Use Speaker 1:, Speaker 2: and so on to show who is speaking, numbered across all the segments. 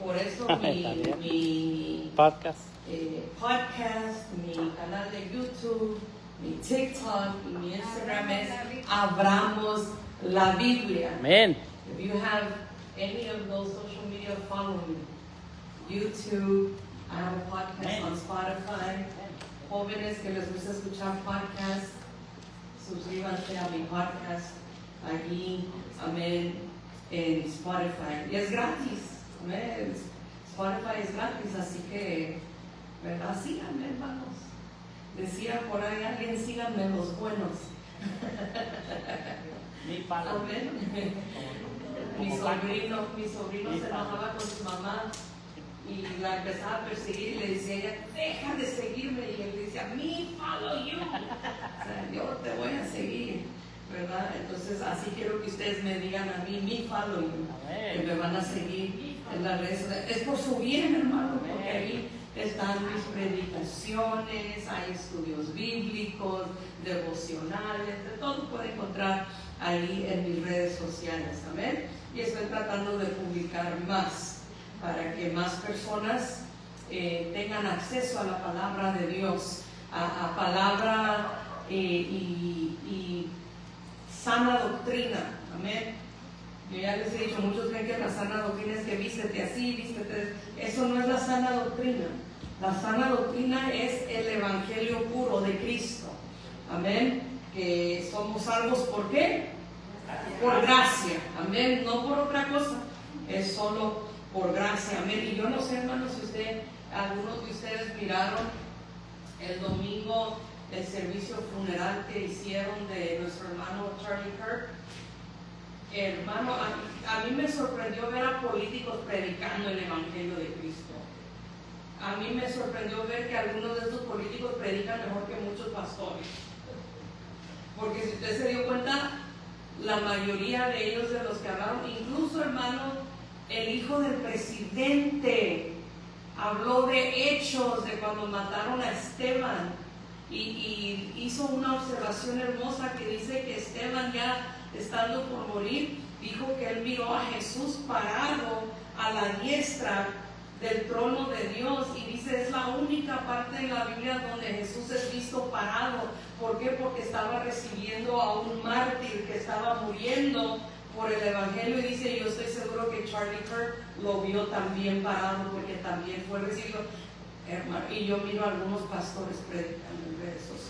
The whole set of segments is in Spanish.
Speaker 1: Por eso mi
Speaker 2: podcast,
Speaker 1: mi canal de YouTube, mi TikTok y mi Instagram es Abramos la Biblia.
Speaker 2: amén.
Speaker 1: If you have any of those social media, follow me. YouTube, I have a podcast on Spotify. Jóvenes que les gusta escuchar podcasts, suscríbanse a mi podcast allí, amén, en Spotify. Y es gratis, amén. Spotify es gratis, así que, ¿verdad? Síganme, hermanos. Decía por ahí alguien, síganme los buenos. Amén. Mi sobrino se enojaba con su mamá y la empezaba a perseguir y le decía a ella, deja de seguirme, y él decía, me follow you, o sea, yo te voy a seguir, ¿verdad? Entonces así quiero que ustedes me digan a mí, me follow you, que me van a seguir en las redes sociales. Es por su bien, hermano, porque ahí están mis predicaciones, hay estudios bíblicos, devocionales, de todo puede encontrar ahí en mis redes sociales, amén. Y estoy tratando de publicar más para que más personas tengan acceso a la palabra de Dios, a palabra y sana doctrina, amén. Yo ya les he dicho, muchos creen que la sana doctrina es que vístete así, vístete. Eso no es la sana doctrina. La sana doctrina es el evangelio puro de Cristo, amén. Que somos salvos, ¿por qué? Por gracia, amén, no por otra cosa, es solo por gracia, amén. Y yo no sé, hermanos, si algunos de ustedes miraron el domingo el servicio funeral que hicieron de nuestro hermano Charlie Kirk. Hermano, a mí me sorprendió ver a políticos predicando el evangelio de Cristo. A mí me sorprendió ver que algunos de estos políticos predican mejor que muchos pastores. Porque si usted se dio cuenta, la mayoría de ellos de los que hablaron, incluso, hermano, el hijo del presidente habló de hechos de cuando mataron a Esteban y hizo una observación hermosa que dice que Esteban, ya estando por morir, dijo que él miró a Jesús parado a la diestra del trono de Dios, y dice, es la única parte en la Biblia donde Jesús es visto parado. ¿Por qué? Porque estaba recibiendo a un mártir que estaba muriendo por el evangelio, y dice, yo estoy seguro que Charlie Kirk lo vio también parado porque también fue recibido, hermano. Y yo miro a algunos pastores predicando en redes sociales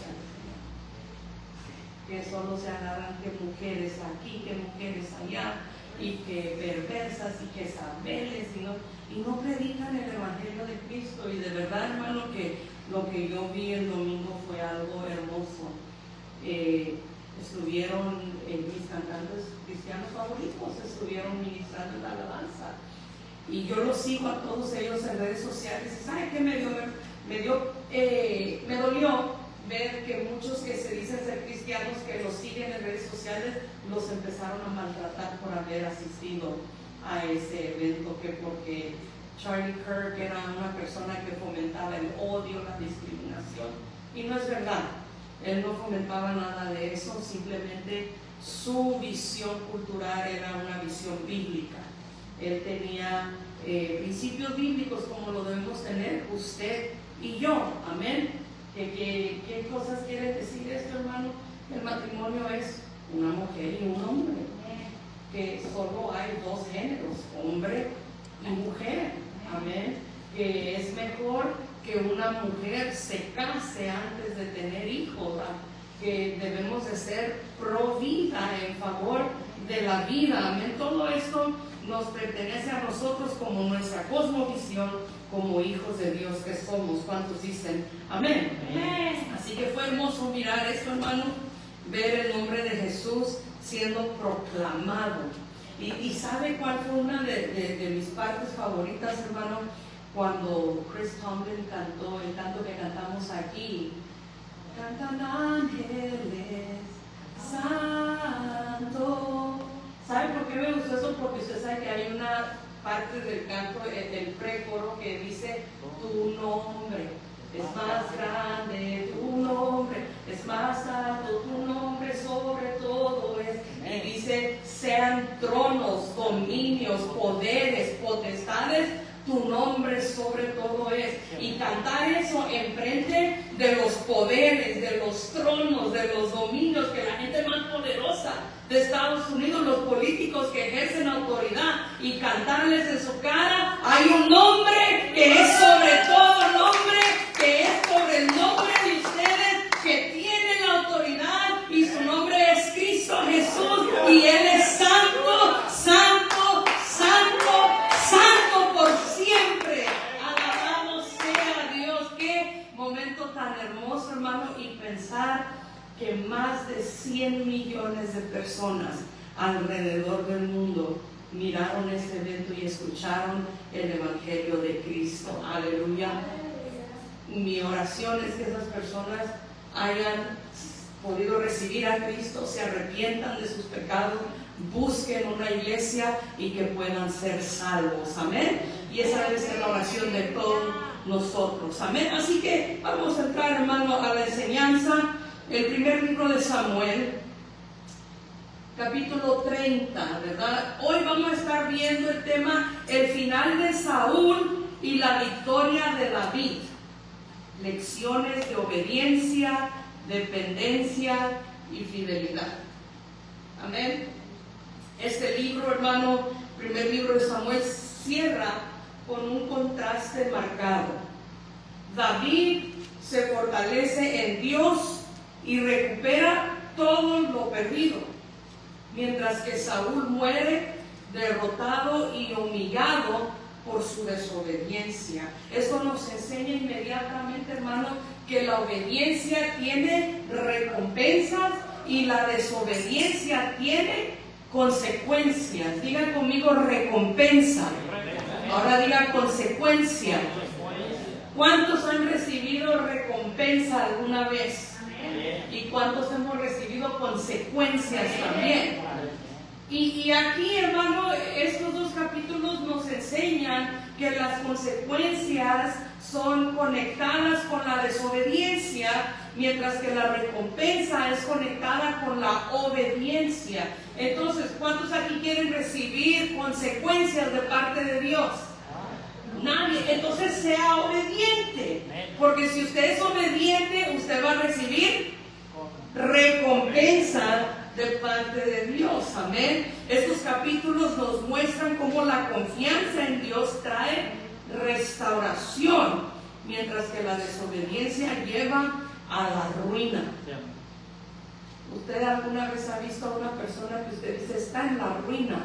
Speaker 1: que solo se agarran que mujeres aquí, que mujeres allá, y que perversas y que sabeles, y no predican el evangelio de Cristo. Y de verdad, hermano, que lo que yo vi el domingo fue algo hermoso. Estuvieron mis cantantes cristianos favoritos, estuvieron ministrando en la alabanza, y yo los sigo a todos ellos en redes sociales. Y ¿sabe qué me dolió ver que muchos que se dicen ser cristianos, que los siguen en redes sociales, los empezaron a maltratar por haber asistido a ese evento, que porque Charlie Kirk era una persona que fomentaba el odio, la discriminación, y no es verdad. Él no fomentaba nada de eso, simplemente su visión cultural era una visión bíblica. Él tenía principios bíblicos como lo debemos tener usted y yo, amén. ¿Qué cosas quiere decir esto, hermano? El matrimonio es una mujer y un hombre, que solo hay dos géneros, hombre y mujer, amén. Que es mejor que una mujer se case antes de tener hijos, que debemos de ser pro vida, en favor de la vida, amén. Todo esto nos pertenece a nosotros como nuestra cosmovisión, como hijos de Dios que somos. ¿Cuántos dicen amén? Amén. Así que fue hermoso mirar esto, hermano, ver el nombre de Jesús siendo proclamado. Y ¿sabe cuál fue una de mis partes favoritas, hermano? Cuando Chris Tomlin cantó el canto que cantamos aquí, cantan ángeles santo. ¿Sabe por qué me gustó eso? Porque usted sabe que hay una parte del canto, del precoro, que dice, tu nombre es más grande, tu nombre es más alto, tu nombre sobre todo es. Y dice, sean tronos, dominios, poderes, potestades tu nombre sobre todo es. Y cantar eso enfrente de los poderes, de los tronos, de los dominios, que la gente más poderosa de Estados Unidos, los políticos que ejercen autoridad, y cantarles en su cara, hay un nombre que es sobre todo nombre, que es sobre el nombre de ustedes, que tiene la autoridad, y su nombre es Cristo Jesús, y Él es santo, santo, santo, santo por siempre. Alabado sea Dios. Qué momento tan hermoso, hermano, y pensar que más de 100 millones de personas alrededor del mundo miraron este evento y escucharon el Evangelio de Cristo. Aleluya. Mi oración es que esas personas hayan podido recibir a Cristo, se arrepientan de sus pecados, busquen una iglesia y que puedan ser salvos. Amén. Y esa debe ser la oración de todos nosotros. Amén. Así que vamos a entrar, hermano, a la enseñanza. El primer libro de Samuel, capítulo 30, ¿verdad? Hoy vamos a estar viendo el tema, el final de Saúl y la victoria de David. Lecciones de obediencia, dependencia y fidelidad. Amén. Este libro, hermano, primer libro de Samuel, cierra con un contraste marcado. David se fortalece en Dios y recupera todo lo perdido, mientras que Saúl muere derrotado y humillado por su desobediencia. Esto nos enseña inmediatamente, hermano, que la obediencia tiene recompensas y la desobediencia tiene consecuencias. Diga conmigo recompensa. Ahora diga consecuencia. ¿Cuántos han recibido recompensa alguna vez? ¿Y cuántos hemos recibido consecuencias también? Y aquí, hermano, estos dos capítulos nos enseñan que las consecuencias son conectadas con la desobediencia, mientras que la recompensa es conectada con la obediencia. Entonces, ¿cuántos aquí quieren recibir consecuencias de parte de Dios? Nadie. Entonces sea obediente, porque si usted es obediente, usted va a recibir recompensa de parte de Dios. Amén. Estos capítulos nos muestran cómo la confianza en Dios trae restauración, mientras que la desobediencia lleva a la ruina. ¿Usted alguna vez ha visto a una persona que usted dice está en la ruina,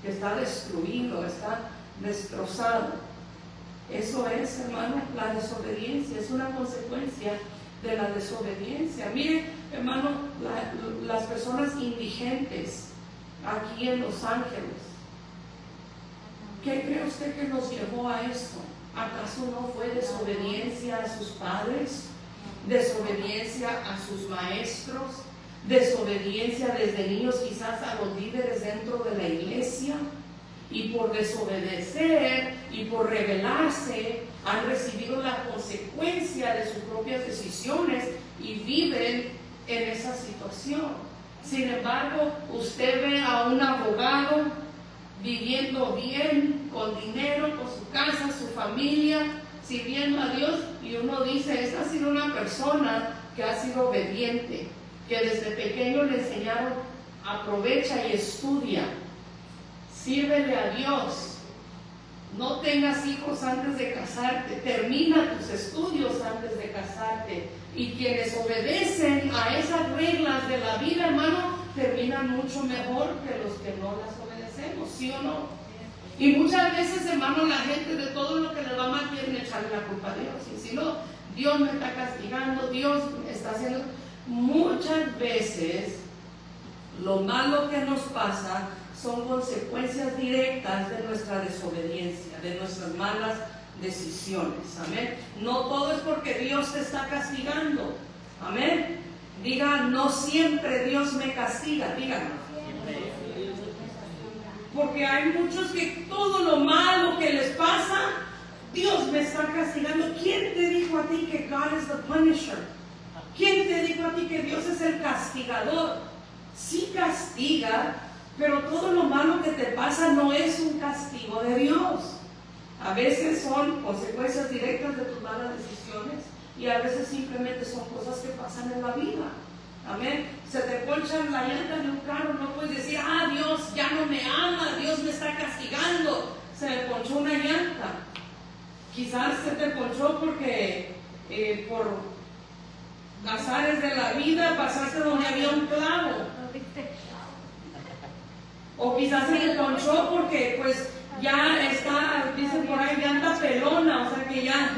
Speaker 1: que está destruido, está destrozado? Eso es, hermano, la desobediencia, es una consecuencia de la desobediencia. Mire, hermano, las personas indigentes aquí en Los Ángeles, ¿qué cree usted que nos llevó a esto? ¿Acaso no fue desobediencia a sus padres? ¿Desobediencia a sus maestros? ¿Desobediencia desde niños quizás a los líderes dentro de la iglesia? Y por desobedecer y por rebelarse han recibido la consecuencia de sus propias decisiones y viven en esa situación. Sin embargo, usted ve a un abogado viviendo bien, con dinero, con su casa, su familia, sirviendo a Dios, y uno dice, esta ha sido una persona que ha sido obediente, que desde pequeño le enseñaron, aprovecha y estudia, sírvele a Dios, no tengas hijos antes de casarte, termina tus estudios antes de casarte. Y quienes obedecen a esas reglas de la vida, hermano, terminan mucho mejor que los que no las obedecemos, ¿sí o no? Y muchas veces, hermano, la gente de todo lo que le va mal quieren echarle la culpa a Dios. Y si no, Dios me está castigando, Dios me está haciendo. Muchas veces lo malo que nos pasa son consecuencias directas de nuestra desobediencia, de nuestras malas decisiones. Amén. No todo es porque Dios te está castigando. Amén. Diga, no siempre Dios me castiga. Díganlo. Porque hay muchos que todo lo malo que les pasa, Dios me está castigando. ¿Quién te dijo a ti que God is the punisher? ¿Quién te dijo a ti que Dios es el castigador? Sí castiga, Pero todo lo malo que te pasa no es un castigo de Dios. A veces son consecuencias directas de tus malas decisiones y a veces simplemente son cosas que pasan en la vida. Amén. Se te ponchan la llanta de un carro, no puedes decir, Dios ya no me ama, Dios me está castigando. Se me ponchó una llanta. Quizás se te ponchó porque por azares de la vida pasaste donde había un clavo. O quizás se te ponchó porque pues ya está, dicen por ahí, llanta pelona, o sea que ya,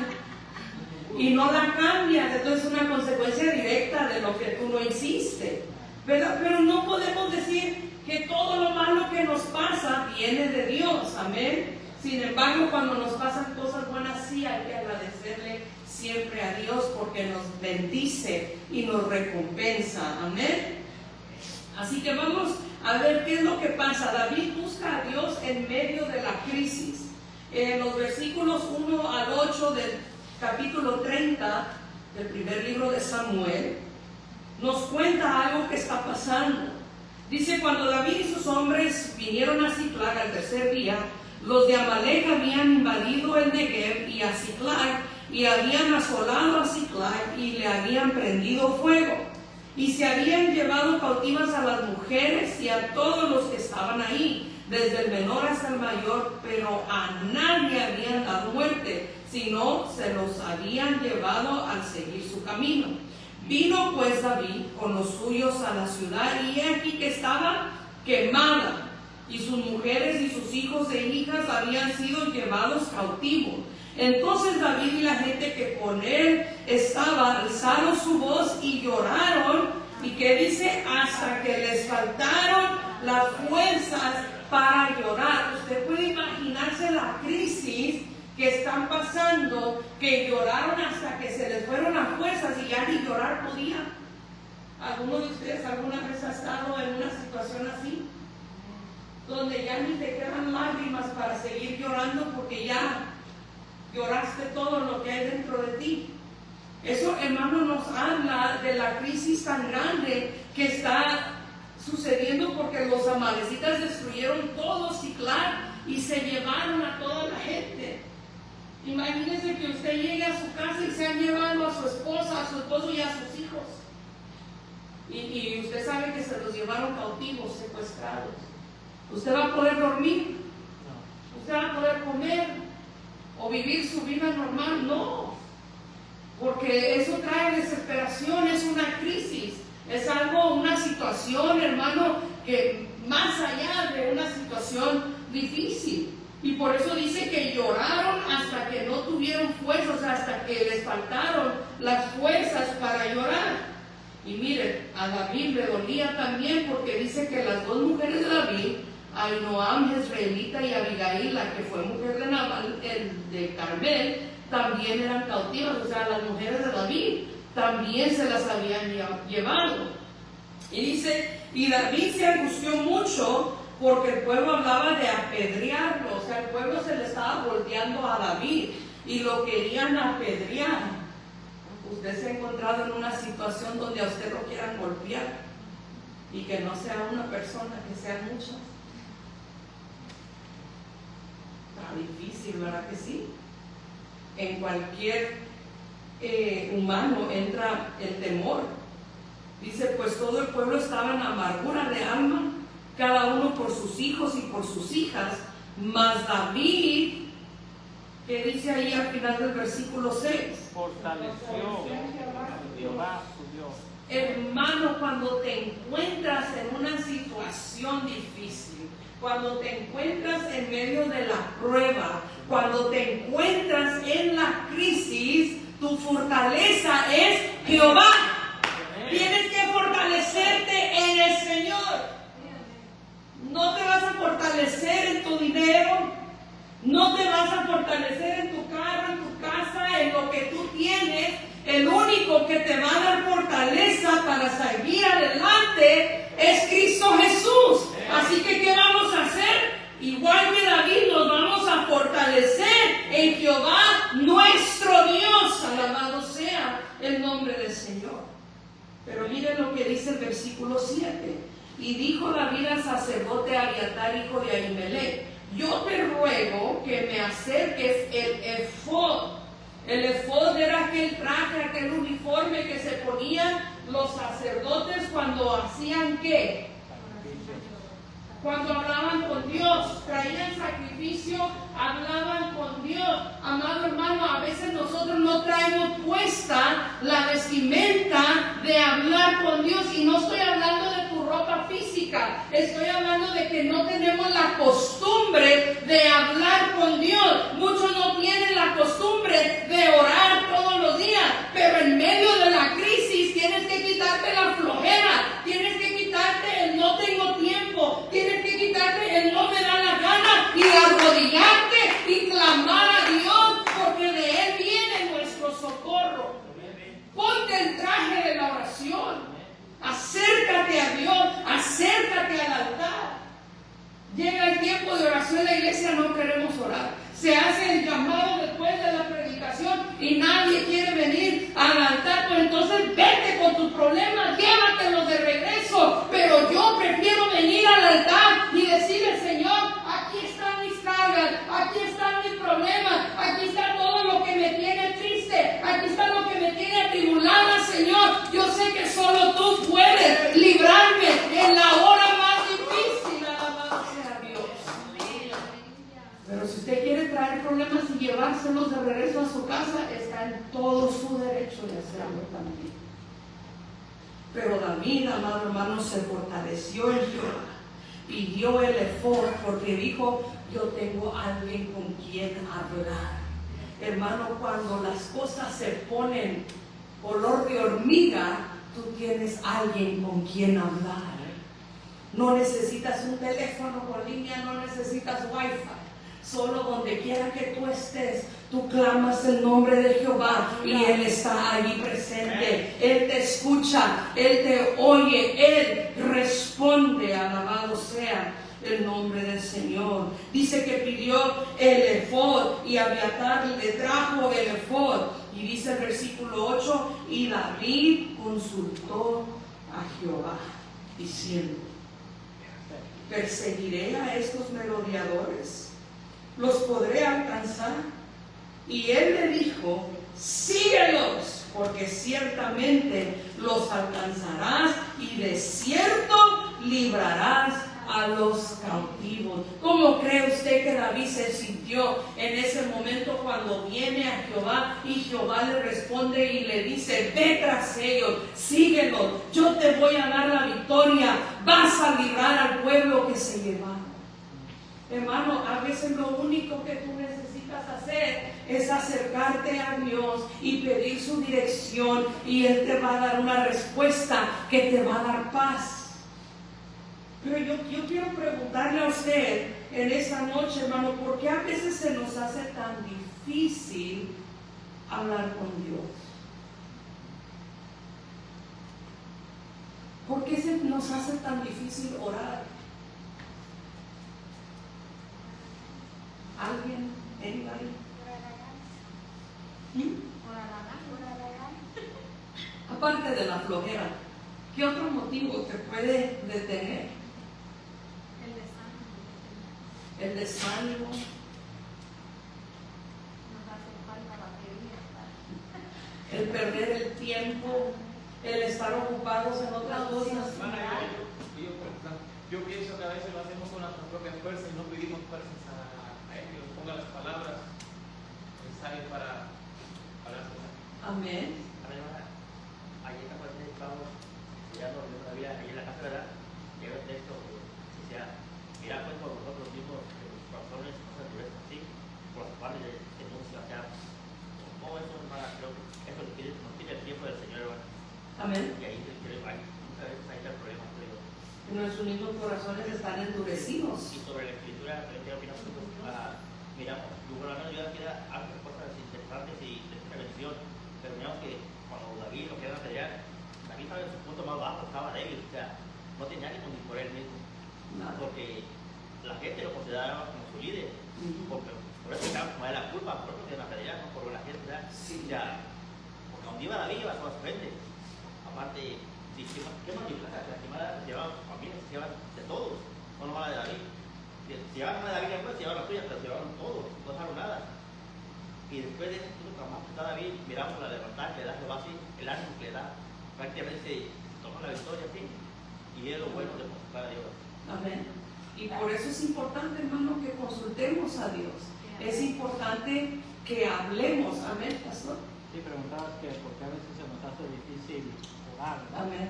Speaker 1: y no la cambias, entonces es una consecuencia directa de lo que tú no hiciste, ¿verdad? Pero no podemos decir que todo lo malo que nos pasa viene de Dios, amén. Sin embargo, cuando nos pasan cosas buenas, sí hay que agradecerle siempre a Dios porque nos bendice y nos recompensa, amén. Así que vamos a ver qué es lo que pasa. David busca a Dios en medio de la crisis. En los versículos 1 al 8 del capítulo 30 del primer libro de Samuel, nos cuenta algo que está pasando. Dice, cuando David y sus hombres vinieron a Ziklag al tercer día, los de Amalek habían invadido el Negev y a Ziklag, y habían asolado a Ziklag y le habían prendido fuego. Y se habían llevado cautivas a las mujeres y a todos los que estaban ahí, desde el menor hasta el mayor, pero a nadie habían dado muerte, sino se los habían llevado al seguir su camino. Vino pues David con los suyos a la ciudad, y he aquí que estaba quemada, y sus mujeres y sus hijos e hijas habían sido llevados cautivos. Entonces David y la gente que con él estaba alzaron su voz y lloraron, y que dice, hasta que les faltaron las fuerzas para llorar. Usted puede imaginarse la crisis que están pasando, que lloraron hasta que se les fueron las fuerzas y ya ni llorar podían. ¿Alguno de ustedes alguna vez ha estado en una situación así? Donde ya ni te quedan lágrimas para seguir llorando porque ya lloraste todo lo que hay dentro de ti. Eso, hermano, nos habla de la crisis tan grande que está sucediendo porque los amalecitas destruyeron todo Ziklag y se llevaron a toda la gente. Imagínese que usted llegue a su casa y se han llevado a su esposa, a su esposo y a sus hijos. Y usted sabe que se los llevaron cautivos, secuestrados. ¿Usted va a poder dormir? ¿Usted va a poder comer? ¿O vivir su vida normal? No. Porque eso trae desesperación, es una crisis. Es algo, una situación, hermano, que más allá de una situación difícil. Y por eso dice que lloraron hasta que no tuvieron fuerzas, hasta que les faltaron las fuerzas para llorar. Y miren, a David le dolía también porque dice que las dos mujeres de David, Ahinoam jezreelita y Abigail, la que fue mujer de Nabal, de Carmel, también eran cautivas. O sea, las mujeres de David también se las habían llevado. Y dice, y David se angustió mucho porque el pueblo hablaba de apedrearlo. O sea, el pueblo se le estaba volteando a David y lo querían apedrear. Usted se ha encontrado en una situación donde a usted lo quieran golpear y que no sea una persona, que sean muchas. Está difícil, ¿verdad que sí? En cualquier humano entra el temor. Dice, pues todo el pueblo estaba en amargura de alma, cada uno por sus hijos y por sus hijas, mas David, que dice ahí al final del versículo 6,
Speaker 2: fortaleció Jehová su Dios.
Speaker 1: Hermano, cuando te encuentras en una situación difícil, cuando te encuentras en medio de la prueba, cuando te encuentras en la crisis, tu fortaleza es Jehová. Tienes que fortalecerte en el Señor. No te vas a fortalecer en tu dinero, no te vas a fortalecer en tu carro, en tu casa, en lo que tú tienes. El único que te va a dar fortaleza para seguir adelante es Cristo Jesús. Así que, ¿qué vamos a hacer? Igual que David, nos vamos a fortalecer en Jehová nuestro Dios. Alabado sea el nombre del Señor. Pero miren lo que dice el versículo 7. Y dijo David al sacerdote Abiatar, hijo de Ahimelech: yo te ruego que me acerques el efod. El efod era aquel traje, aquel uniforme que se ponían los sacerdotes cuando hacían ¿qué? Cuando hablaban con Dios, traían sacrificio, hablaban con Dios. Amado hermano, a veces nosotros no traemos puesta la vestimenta de hablar con Dios, y no estoy hablando de tu ropa física, estoy hablando de que no tenemos la costumbre de hablar con Dios. Muchos no tienen la costumbre de orar todos los días, pero en medio de la crisis tienes que quitarte la flojera, tienes que quitarte el no tengo tiempo, tienes que quitarte el no me da la gana y arrodillarte y clamar a Dios, porque de Él viene nuestro socorro. Ponte el traje de la oración, acércate a Dios, acércate al altar. Llega el tiempo de oración en la iglesia, no queremos orar. Se hace el llamado después de la predicación y nadie quiere venir al altar. Pues entonces vete con tus problemas, llévatelos de regreso. Pero yo prefiero venir al altar y decirle: Señor, aquí están mis cargas, aquí están mis problemas, aquí está todo lo que me tiene triste, aquí está lo que me tiene atribulada, Señor. Yo sé que solo tú puedes librarme en la hora más difícil. Alabado sea Dios. Pero si usted quiere traer problemas y llevárselos de regreso a su casa, está en todo su derecho de hacerlo también. Pero David, amado hermano, se fortaleció en Jehová, pidió el efod, porque dijo: yo tengo alguien con quien hablar. Hermano, cuando las cosas se ponen color de hormiga, tú tienes alguien con quien hablar. No necesitas un teléfono con línea, no necesitas wifi. Solo donde quiera que tú estés, tú clamas el nombre de Jehová y Él está allí presente. Él te escucha, Él te oye, Él responde. Alabado sea el nombre del Señor. Dice que pidió el efod y Abiatar le trajo el efod. Y dice el versículo 8: y David consultó a Jehová, diciendo: ¿perseguiré a estos merodeadores? ¿Los podré alcanzar? Y él le dijo: síguelos, porque ciertamente los alcanzarás y de cierto librarás a los cautivos. ¿Cómo cree usted que David se sintió en ese momento cuando viene a Jehová y Jehová le responde y le dice: ve tras ellos, síguelos, yo te voy a dar la victoria, vas a librar al pueblo que se llevaron? Hermano, a veces lo único que tú necesitas hacer es acercarte a Dios y pedir su dirección, y Él te va a dar una respuesta que te va a dar paz. Pero yo quiero preguntarle a usted en esta noche, hermano, ¿por qué a veces se nos hace tan difícil hablar con Dios? ¿Por qué se nos hace tan difícil orar? ¿Alguien? ¿Anybody? Aparte de la flojera, ¿qué otro motivo te puede detener? El desánimo. El perder el tiempo, el estar ocupados en otras cosas.
Speaker 3: Yo pienso que a veces lo hacemos con nuestras propias fuerzas y no pedimos fuerzas a Él que nos ponga las palabras necesarias para hablar con Él.
Speaker 1: Amén.
Speaker 4: Ayer estábamos estudiando una vida ahí en la casa, ¿verdad? Llegó el texto que decía: mira pues por nosotros mismos que los corazones no se endurecen así, por las cuales denuncia acá. Todo eso, hermana, creo que eso nos tiene el tiempo del Señor, hermano.
Speaker 1: Amén.
Speaker 4: Y ahí muchas veces ahí está el problema, creo.
Speaker 1: Nuestros mismos corazones están endurecidos.
Speaker 4: Y sobre la escritura, miramos, yo queda altas cosas interesantes y de prevención, pero miramos que cuando David lo queda pelear, David estaba en su punto más bajo, estaba débil, o sea, no tenía ánimo ni por él mismo, porque la gente lo consideraba como su líder, porque por eso estaba como de la culpa, por eso que la pelear, no por la gente, ¿verdad? Sí. Ya, porque donde iba David iba con su gente, aparte, ¿qué más disfraza? La quemada llevaba su familia, se Y después de ese punto trabajo que está David, miramos la levantada que le da Jehová, así, el ánimo que le da, prácticamente se toma la victoria, ¿sí? Y es lo bueno de consultar a Dios.
Speaker 1: Amén. Y por eso es importante, hermano, que consultemos a Dios. Es importante que hablemos. Amén, pastor.
Speaker 2: Sí, preguntabas que por qué a veces se nos hace difícil orar, ¿verdad?
Speaker 1: Amén.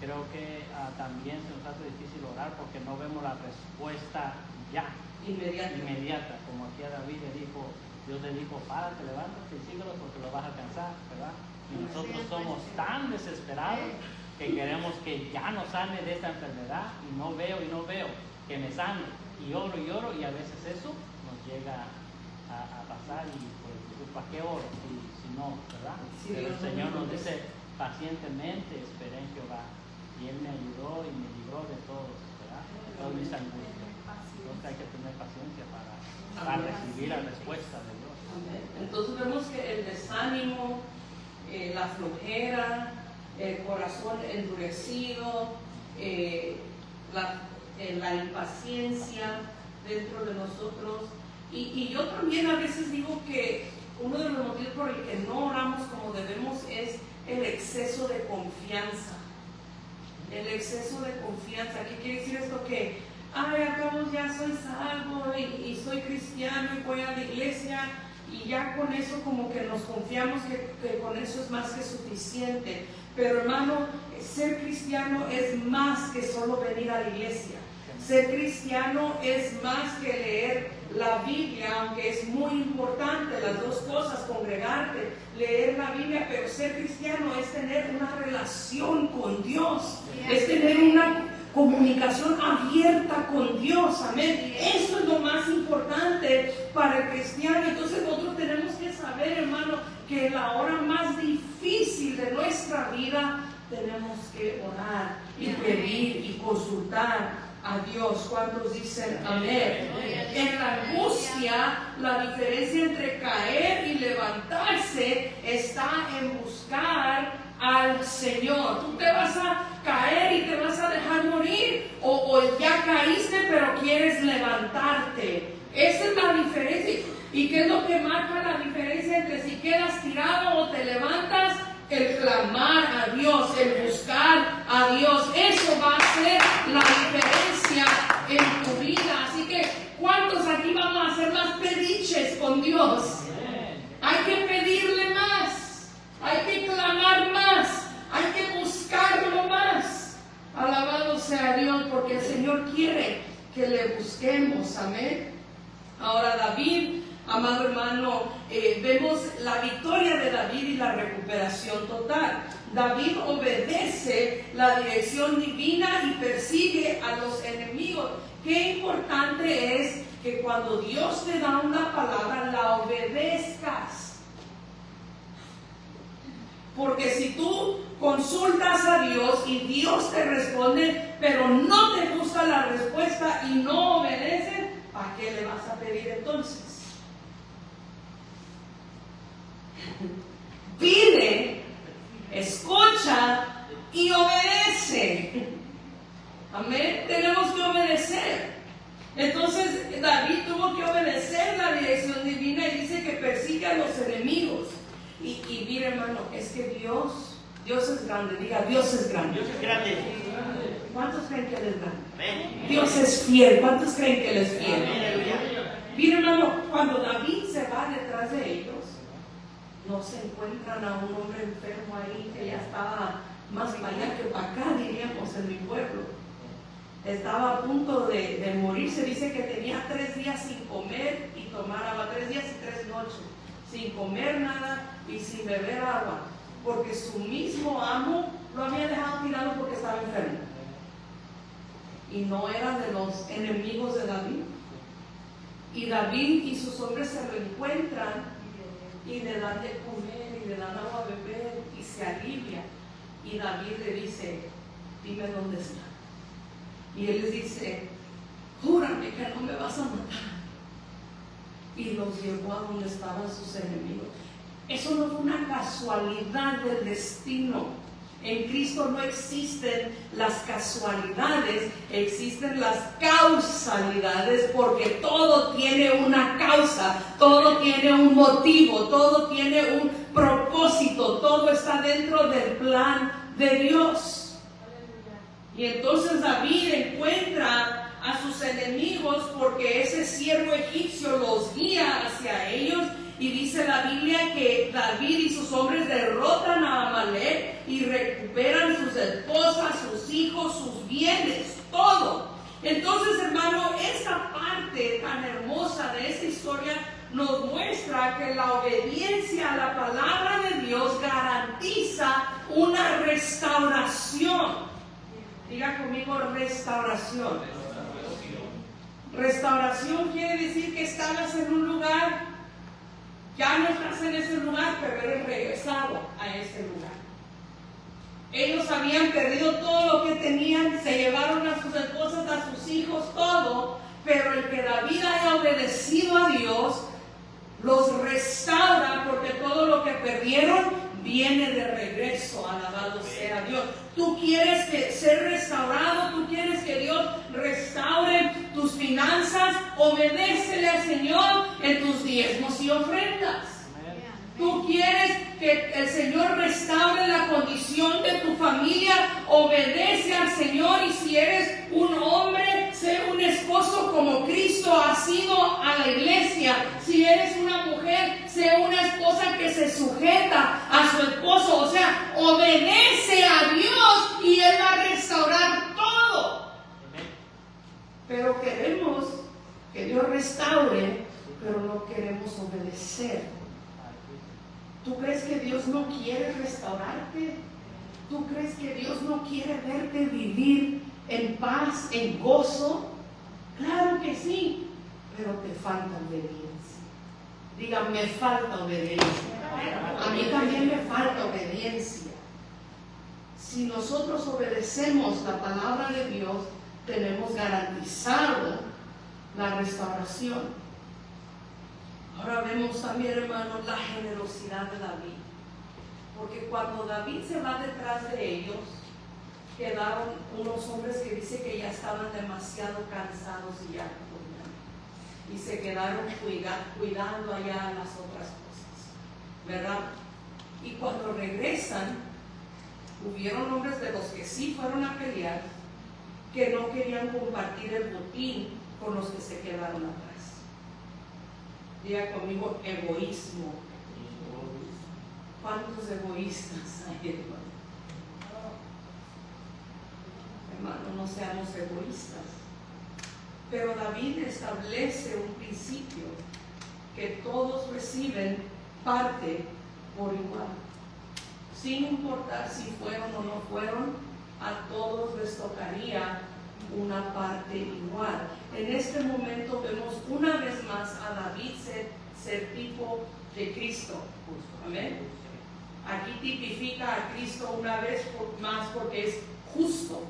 Speaker 2: Creo que también se nos hace difícil orar porque no vemos la respuesta ya, inmediata. Como aquí a David le dijo, Dios le dijo, párate, levántate y síguelo porque lo vas a alcanzar, ¿verdad? Y nosotros somos tan desesperados que queremos que ya nos sane de esta enfermedad y no veo, que me sane. Y oro, y a veces eso nos llega a pasar y pues, ¿para qué oro? Si no, ¿verdad?
Speaker 1: Sí,
Speaker 2: pero el Señor nos dice, pacientemente esperé en Jehová y Él me ayudó y me libró de todos, ¿verdad? Todas mis angustias. Entonces hay que tener paciencia para recibir la respuesta de Dios.
Speaker 1: Entonces vemos que el desánimo, la flojera, el corazón endurecido, la impaciencia dentro de nosotros. Y yo también a veces digo que uno de los motivos por el que no oramos como debemos es el exceso de confianza. El exceso de confianza. ¿Qué quiere decir esto? Que acabo, ya soy salvo y soy cristiano y voy a la iglesia y ya con eso como que nos confiamos que con eso es más que suficiente. Pero hermano, ser cristiano es más que solo venir a la iglesia. Ser cristiano es más que leer la Biblia, aunque es muy importante las dos cosas, congregarte, leer la Biblia, pero ser cristiano es tener una relación con Dios, es tener una comunicación abierta con Dios, amén. Eso es lo más importante para el cristiano. Entonces nosotros tenemos que saber, hermano, que en la hora más difícil de nuestra vida tenemos que orar y pedir y consultar a Dios. ¿Cuántos dicen amén? En la angustia, la diferencia entre caer y levantarse está en buscar al Señor. Tú te vas a caer y te vas a dejar morir, o ya caíste pero quieres levantarte. Esa es la diferencia. ¿Y qué es lo que marca la diferencia entre si quedas tirado o te levantas? El clamar a Dios, el buscar a Dios. Eso va a ser la diferencia en tu vida. Así que, ¿cuántos aquí vamos a ser más pediches con Dios? Hay que pedirle más, hay que clamar más, hay que buscarlo más. Alabado sea Dios, porque el Señor quiere que le busquemos. Amén. Ahora David, amado hermano, vemos la victoria de David y la recuperación total. David obedece la dirección divina y persigue a los enemigos. Qué importante es que cuando Dios te da una palabra, la obedezcas. Porque si tú consultas a Dios y Dios te responde, pero no te gusta la respuesta y no obedeces, ¿para qué le vas a pedir entonces? Pide, escucha y obedece. Amén. Tenemos que obedecer. Entonces David tuvo que obedecer la dirección divina y dice que persigue a los enemigos. Y mire, hermano, es que Dios es grande. Diga, Dios es grande.
Speaker 4: Dios es grande.
Speaker 1: ¿Cuántos creen que Él es grande?
Speaker 4: Amén.
Speaker 1: Dios es fiel. ¿Cuántos creen que Él es fiel?
Speaker 4: Amén.
Speaker 1: Mire, hermano, cuando David se va detrás de ellos, no se encuentran a un hombre enfermo ahí que ya estaba más para allá que para acá, diríamos, en mi pueblo. Estaba a punto de morirse. Dice que tenía 3 días sin comer y tomar agua, 3 días y 3 noches, sin comer nada y sin beber agua, porque su mismo amo lo había dejado tirado porque estaba enfermo. Y no era de los enemigos de David. Y David y sus hombres se lo encuentran y le dan de comer y le dan agua a beber y se alivia. Y David le dice, dime dónde está. Y él les dice, júrame que no me vas a matar. Y los llevó a donde estaban sus enemigos. Eso no fue una casualidad del destino. En Cristo no existen las casualidades, existen las causalidades, porque todo tiene una causa, todo tiene un motivo, todo tiene un propósito, todo está dentro del plan de Dios. Y entonces David encuentra a sus enemigos porque ese siervo egipcio los guía hacia ellos. Y dice la Biblia que David y sus hombres derrotan a Amalek y recuperan sus esposas, sus hijos, sus bienes, todo. Entonces, hermano, esta parte tan hermosa de esta historia nos muestra que la obediencia a la palabra de Dios garantiza una restauración. Diga conmigo, restauración. Restauración quiere decir que estabas en un lugar, ya no estás en ese lugar, pero eres regresado a ese lugar. Ellos habían perdido todo lo que tenían, se llevaron a sus esposas, a sus hijos, todo, pero el que David haya obedecido a Dios, los restaura, porque todo lo que perdieron viene de regreso. Alabado sea Dios. Tú quieres ser restaurado, tú quieres que Dios restaure tus finanzas, obedécele al Señor en tus diezmos y ofrendas. Tú quieres que el Señor restaure la condición de tu familia, obedece al Señor. Y si eres un hombre, sé un esposo como Cristo ha sido a la iglesia. Si eres una mujer, sé una esposa que se sujeta a su esposo. O sea, obedece a Dios y Él va a restaurar todo. Pero queremos que Dios restaure, pero no queremos obedecer. ¿Tú crees que Dios no quiere restaurarte? ¿Tú crees que Dios no quiere verte vivir en paz, en gozo? Claro que sí, pero te falta obediencia. Diga, me falta obediencia. A mí también me falta obediencia. Si nosotros obedecemos la palabra de Dios, tenemos garantizado la restauración. Ahora vemos también, hermanos, la generosidad de David. Porque cuando David se va detrás de ellos, quedaron unos hombres que dice que ya estaban demasiado cansados y ya no podían. Y se quedaron cuidando allá las otras cosas, ¿verdad? Y cuando regresan, hubieron hombres de los que sí fueron a pelear, que no querían compartir el botín con los que se quedaron atrás. Diga conmigo, egoísmo. ¿Cuántos egoístas hay, hermano? Hermano, no seamos egoístas. Pero David establece un principio, que todos reciben parte por igual. Sin importar si fueron o no fueron, a todos les tocaría una parte igual. En este momento vemos una vez más a David ser tipo de Cristo. Amén. Aquí tipifica a Cristo una vez más porque es justo.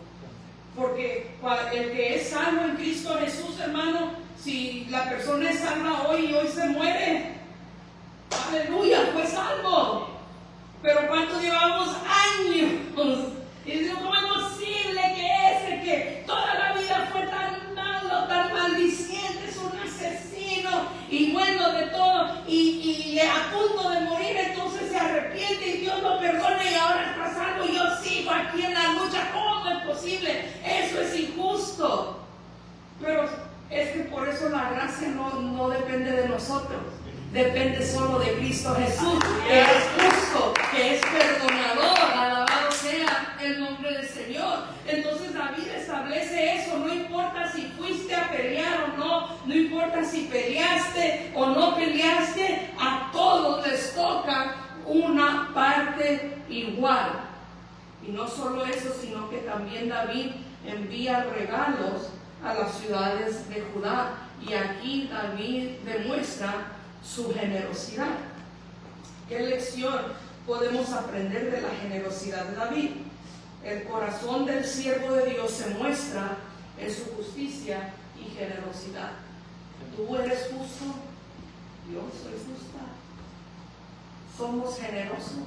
Speaker 1: Porque el que es salvo en Cristo Jesús, hermano, si la persona es salva hoy y hoy se muere, aleluya, fue salvo. Pero ¿cuánto llevamos años? Y digo, ¿cómo es posible que ese que toda la vida fue tan malo, tan maldiciente, es un asesino y bueno de todo, y a punto de morir, entonces se arrepiente y Dios lo perdona y ahora está salvo y yo sigo aquí en la lucha? ¿Cómo es posible? Eso es injusto. Pero es que por eso la gracia no depende de nosotros. Depende solo de Cristo Jesús, que es justo, que es perdonador. Alabado sea el nombre del Señor. Entonces David establece eso. No importa si fuiste a pelear o no, no importa si peleaste o no peleaste, a todos les toca una parte igual. Y no solo eso, sino que también David envía regalos a las ciudades de Judá. Y aquí David demuestra su generosidad. ¿Qué lección podemos aprender de la generosidad de David? El corazón del siervo de Dios se muestra en su justicia y generosidad. ¿Tú eres justo? Yo soy justa. ¿Somos generosos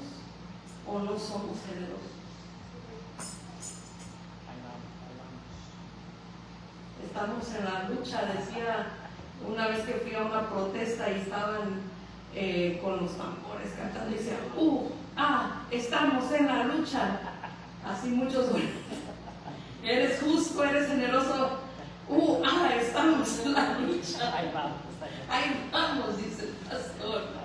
Speaker 1: o no somos generosos? estamos en la lucha. Decía una vez que fui a una protesta y estaban con los tambores cantando y decían, estamos en la lucha. Así muchos, eres justo, eres generoso, estamos en la lucha. Ahí vamos, dice el pastor.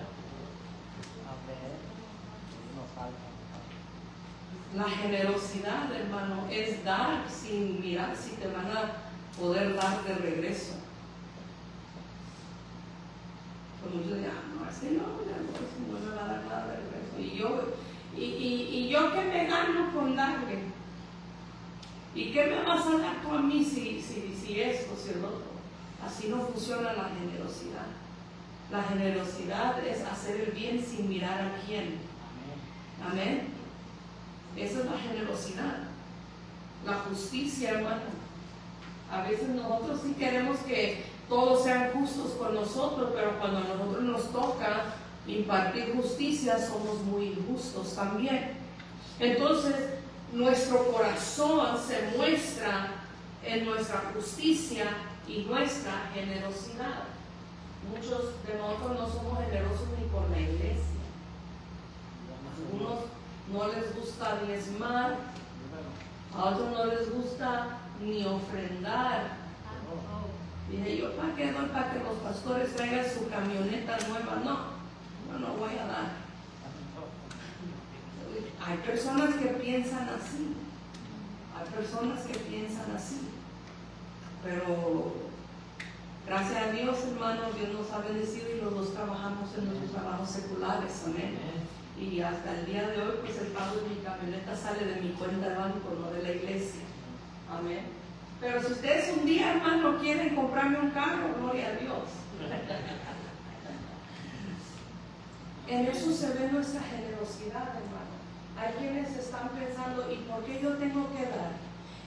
Speaker 1: La generosidad, hermano, es dar sin mirar si te van a poder dar de regreso. Pues muchos dirán, no, así no me va a dar nada de regreso. Y yo ¿qué me gano con darle? ¿Y qué me vas a dar tú a mí si esto, si el otro? Así no funciona la generosidad. La generosidad es hacer el bien sin mirar a quién. Amén. Esa es la generosidad. La justicia, hermano. A veces nosotros sí queremos que todos sean justos con nosotros, pero cuando a nosotros nos toca impartir justicia, somos muy injustos también. Entonces, nuestro corazón se muestra en nuestra justicia y nuestra generosidad. Muchos de nosotros no somos generosos ni con la iglesia. Algunos no les gusta diezmar, a otros no les gusta ni ofrendar. Dije yo, ¿para qué doy? ¿Para que los pastores traigan su camioneta nueva? No voy a dar. Hay personas que piensan así. Pero gracias a Dios, hermanos, Dios nos ha bendecido y los dos trabajamos en nuestros trabajos seculares. Amén. Y hasta el día de hoy, pues el pago de mi camioneta sale de mi cuenta de banco, no de la iglesia. Amén. Pero si ustedes un día, hermano, quieren comprarme un carro, gloria a Dios. En eso se ve nuestra generosidad, hermano. Hay quienes están pensando, ¿y por qué yo tengo que dar?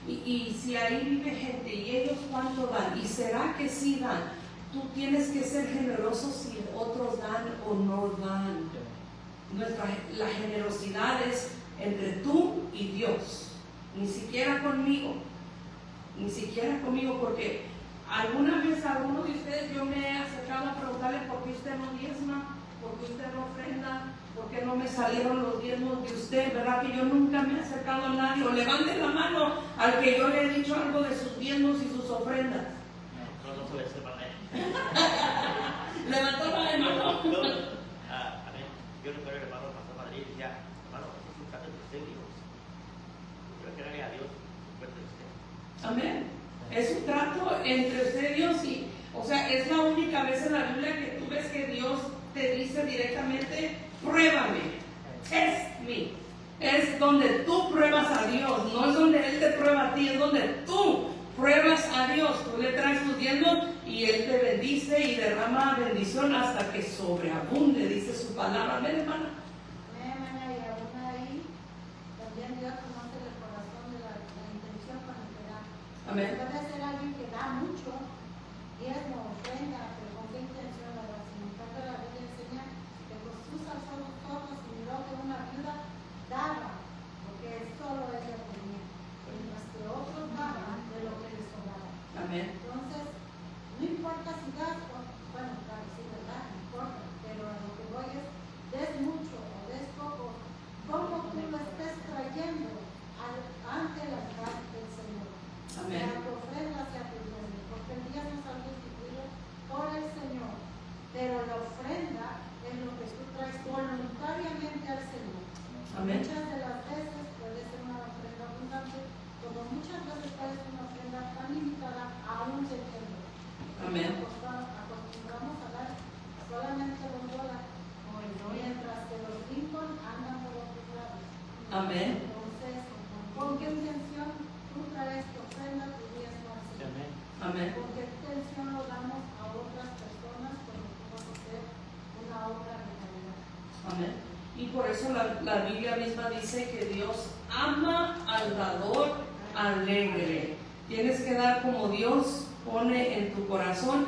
Speaker 1: Y si ahí vive gente, ¿y ellos cuánto dan? ¿Y será que sí dan? Tú tienes que ser generoso si otros dan o no dan. La generosidad es entre tú y Dios. Ni siquiera conmigo, porque alguna vez a alguno de ustedes yo me he acercado a preguntarle por qué usted no diezma, por qué usted no ofrenda, por qué no me salieron los diezmos de usted, ¿verdad? Que yo nunca me he acercado a nadie. O levante la mano al que yo le he dicho algo de sus diezmos y sus ofrendas.
Speaker 4: No suele ser para él.
Speaker 1: Levantó la mano.
Speaker 4: Yo recuerdo el hermano pastor Madrid y decía, hermano, este es un trato entre usted y Dios. Yo le a Dios fuerte de usted.
Speaker 1: Amén. Es un trato entre usted y Dios. Y, o sea, es la única vez en la Biblia que tú ves que Dios te dice directamente, pruébame, test me. Es donde tú pruebas a Dios, no es donde Él te prueba a ti, es donde tú pruebas a Dios. Tú le traes tus diezmos y Él te bendice y derrama bendición hasta que sobreabunde, dice su palabra. Amén, hermana.
Speaker 5: Y aún ahí también Dios conoce el corazón de la intención con el que da.
Speaker 1: Amén.
Speaker 5: Puede ser alguien que da mucho, diezmo, ofrenda, pero con qué intención lo da. Sin embargo, la Biblia enseña que Jesús alzó los ojos y miró que una viuda daba, porque solo ella tenía, mientras que otros daban de lo que les sobraba.
Speaker 1: Amén.
Speaker 5: Entonces, no importa si das, bueno, claro, sí, ¿verdad? No importa, pero a lo que voy es, des mucho o des poco, cómo tú lo estés trayendo ante la cara del Señor.
Speaker 1: Amén.
Speaker 5: Sea tu ofrenda, sea tu diezmo, porque el día no es algo instituido por el Señor, pero la ofrenda es lo que tú traes voluntariamente al Señor.
Speaker 1: Amén.
Speaker 5: Muchas de las veces puede ser una ofrenda abundante, como muchas veces puede ser una ofrenda tan limitada a un centavo.
Speaker 1: Amén.
Speaker 5: Acostumbramos a dar solamente $2, mientras que los Lincoln andan por otros lados.
Speaker 1: Amén.
Speaker 5: Entonces, ¿con qué intención tú traes tu ofrenda, tu diezmo al Señor?
Speaker 1: Amén.
Speaker 5: ¿Con qué intención lo damos a otras personas cuando tú vas a hacer una obra de caridad?
Speaker 1: Amén. Y por eso la Biblia misma dice que Dios ama al dador alegre. Tienes que dar como Dios pone en tu corazón,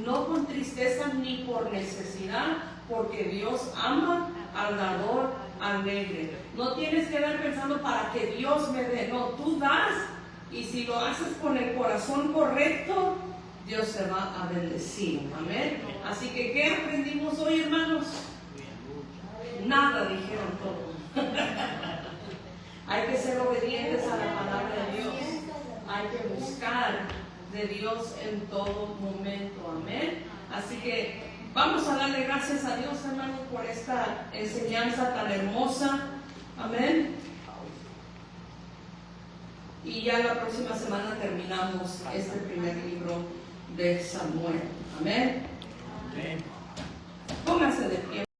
Speaker 1: no con tristeza ni por necesidad, porque Dios ama al dador alegre. No tienes que dar pensando para que Dios me dé, no, tú das Y si lo haces con el corazón correcto, Dios se va a bendecir. Amén. Así que, ¿qué aprendimos hoy, hermanos? Nada, dijeron todos. Hay que ser obedientes a la palabra de Dios. Hay que buscar de Dios en todo momento. Amén. Así que vamos a darle gracias a Dios, hermanos, por esta enseñanza tan hermosa. Amén. Y ya la próxima semana terminamos este primer libro de Samuel. Amén. Póngase de pie.